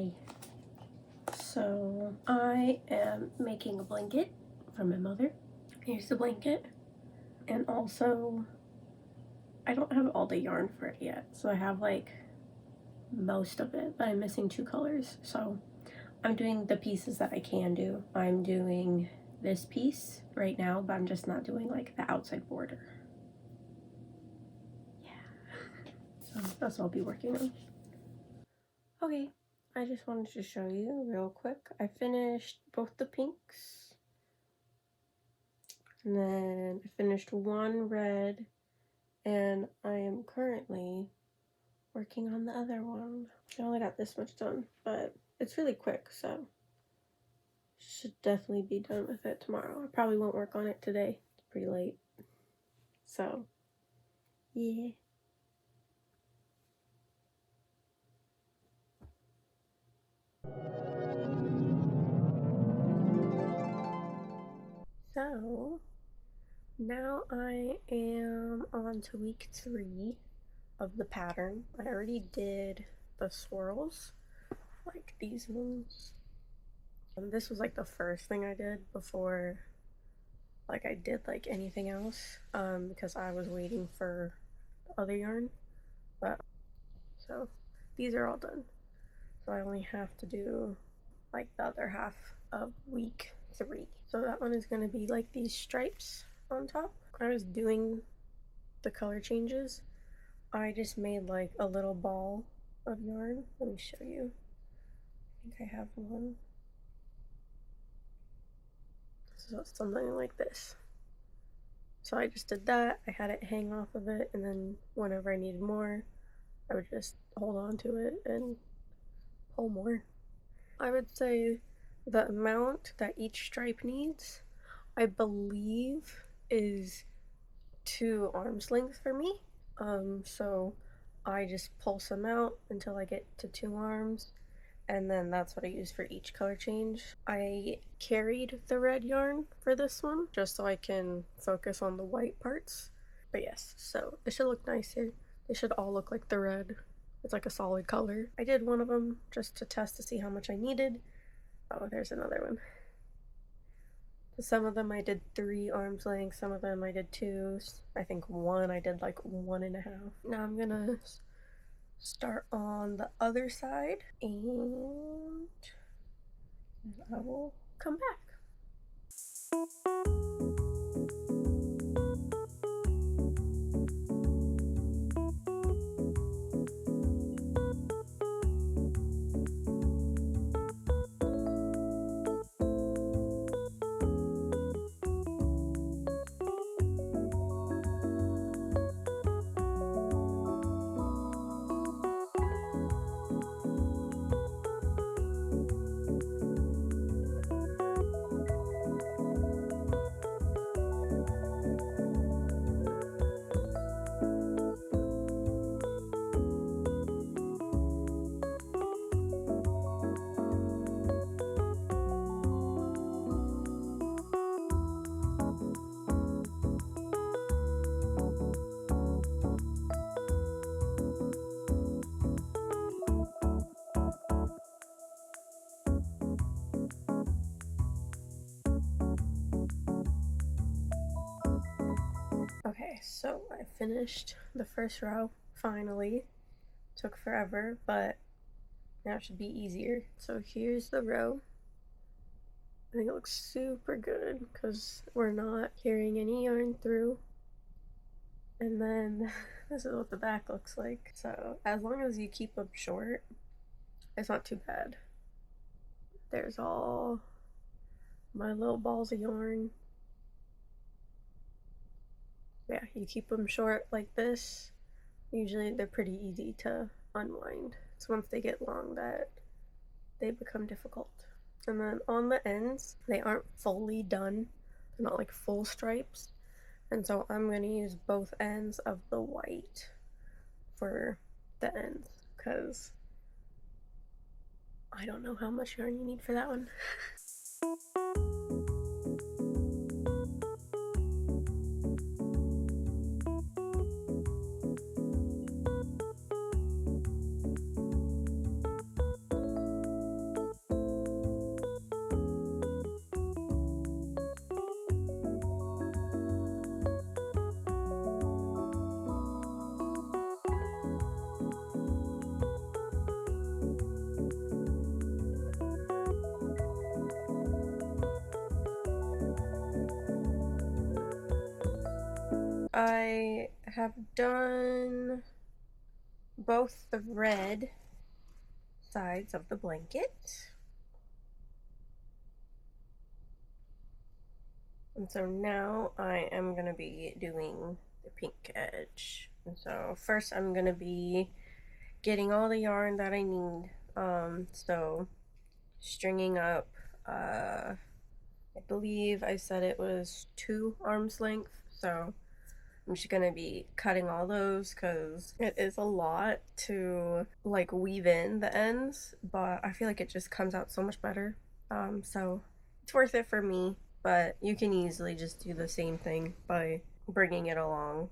Hey, so I am making a blanket for my mother. Here's the blanket, and also I don't have all the yarn for it yet, so I have like most of it, but I'm missing 2 colors, so I'm doing the pieces that I can do. I'm doing this piece right now, but I'm just not doing like the outside border. Yeah, so that's what I'll be working on. Okay, I just wanted to show you real quick. I finished both the pinks, and then I finished one red, and I am currently working on the other one. I only got this much done, but it's really quick, so should definitely be done with it tomorrow. I probably won't work on it today. It's pretty late. So, yeah. So, now I am on to week 3 of the pattern. I already did the swirls, like these ones. And this was like the first thing I did before like I did like anything else, because I was waiting for the other yarn. But so these are all done. So I only have to do like the other half of week 3. So that one is gonna be like these stripes on top. When I was doing the color changes, I just made like a little ball of yarn. Let me show you. I think I have one. So something like this. So I just did that. I had it hang off of it, and then whenever I needed more, I would just hold on to it and pull more. I would say the amount that each stripe needs, I believe, is 2 arms length for me. So I just pull some out until I get to 2 arms, and then that's what I use for each color change. I carried the red yarn for this one just so I can focus on the white parts. But yes, so it should look nice here. They should all look like the red. It's like a solid color. I did one of them just to test to see how much I needed. Oh, there's another one. So some of them I did 3 arms length, some of them I did 2. I think one I did like 1.5. Now I'm gonna start on the other side, and I will come back. Okay, so I finished the first row, finally. Took forever, but now it should be easier. So here's the row. I think it looks super good because we're not carrying any yarn through. And then this is what the back looks like. So as long as you keep them short, it's not too bad. There's all my little balls of yarn. Yeah, you keep them short like this. Usually they're pretty easy to unwind. It's once they get long that they become difficult. And then on the ends, they aren't fully done. They're not like full stripes. And so I'm going to use both ends of the white for the ends, because I don't know how much yarn you need for that one. I have done both the red sides of the blanket. And so now I am going to be doing the pink edge. And so first I'm going to be getting all the yarn that I need. So stringing up, I believe I said it was 2 arms length. So I'm just gonna be cutting all those because it is a lot to like weave in the ends, but I feel like it just comes out so much better. So it's worth it for me, but you can easily just do the same thing by bringing it along.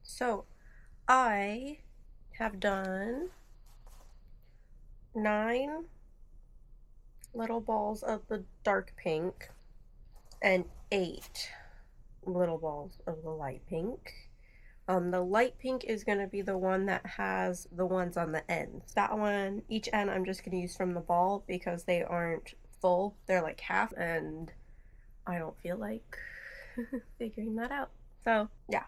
So I have done 9 little balls of the dark pink and 8 little balls of the light pink. The light pink is going to be the one that has the ones on the ends. That one, each end I'm just going to use from the ball because they aren't full. They're like half, and I don't feel like figuring that out. So yeah,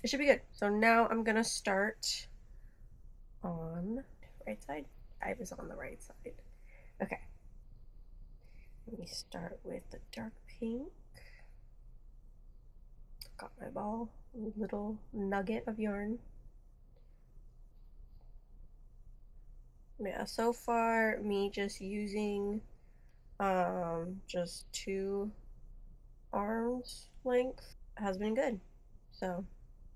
it should be good. So now I'm going to start on the right side. I was on the right side. Okay. Let me start with the dark pink. Got my ball, little nugget of yarn. Yeah, so far me just using just 2 arms length has been good. So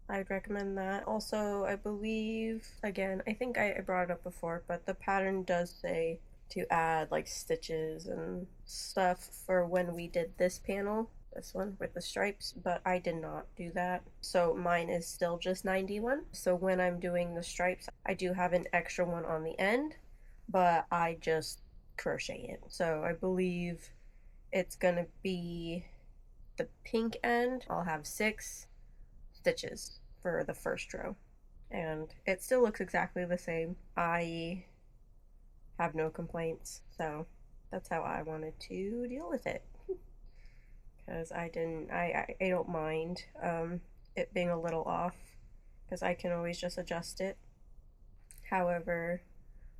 I'd recommend that. Also, I believe, again, I think I brought it up before, but the pattern does say to add like stitches and stuff for when we did this panel, this one with the stripes, but I did not do that. So mine is still just 91. So when I'm doing the stripes, I do have an extra one on the end, but I just crochet it. So I believe it's gonna be the pink end. I'll have 6 stitches for the first row, and it still looks exactly the same. I have no complaints, so that's how I wanted to deal with it. Because I don't mind it being a little off, because I can always just adjust it. However,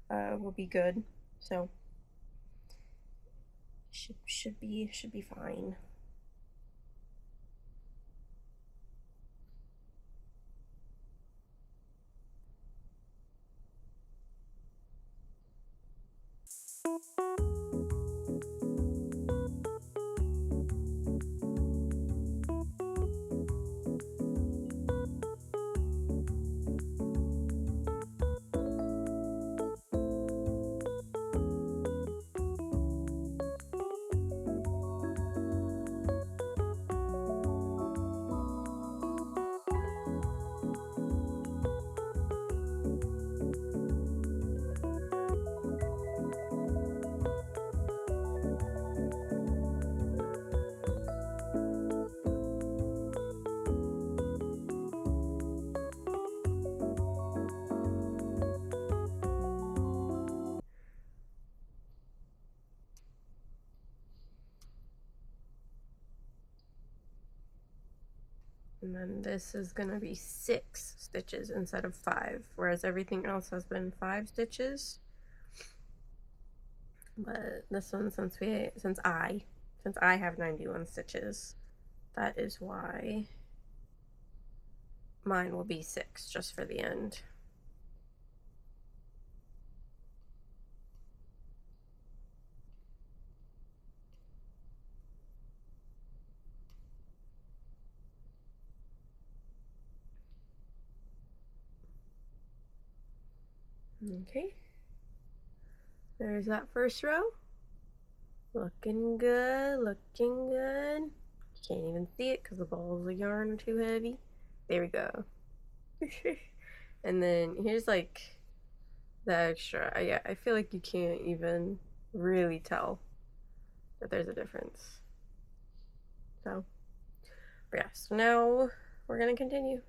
will be good. So should be fine. And then this is gonna be 6 stitches instead of 5, whereas everything else has been 5 stitches. But this one, since I have 91 stitches, that is why mine will be 6 just for the end. Okay, there's that first row. Looking good, looking good. You can't even see it because the balls of yarn are too heavy. There we go. And then here's like the extra. Yeah, I feel like you can't even really tell that there's a difference. So, but yeah, so now we're gonna continue.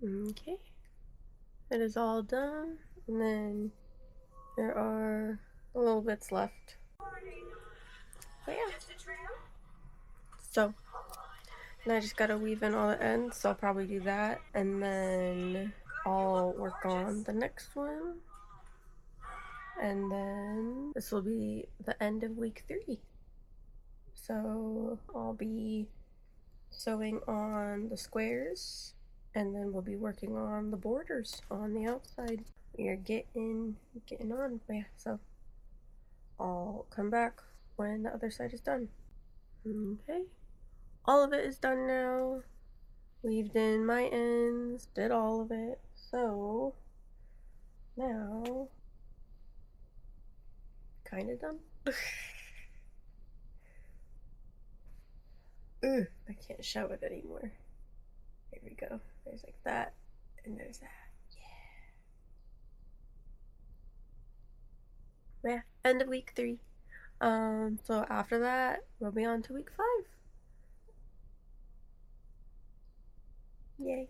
Okay, it is all done, and then there are little bits left. But yeah, so and I just gotta weave in all the ends, so I'll probably do that, and then I'll work on the next one, and then this will be the end of week 3. So I'll be sewing on the squares, and then we'll be working on the borders on the outside. We are getting on. Yeah, so I'll come back when the other side is done. Okay, all of it is done now. Weaved in my ends, did all of it. So now, kind of done. Ugh, I can't show it anymore. There we go. There's like that, and there's that. Yeah, end of week 3. So after that, we'll be on to week 5. Yay.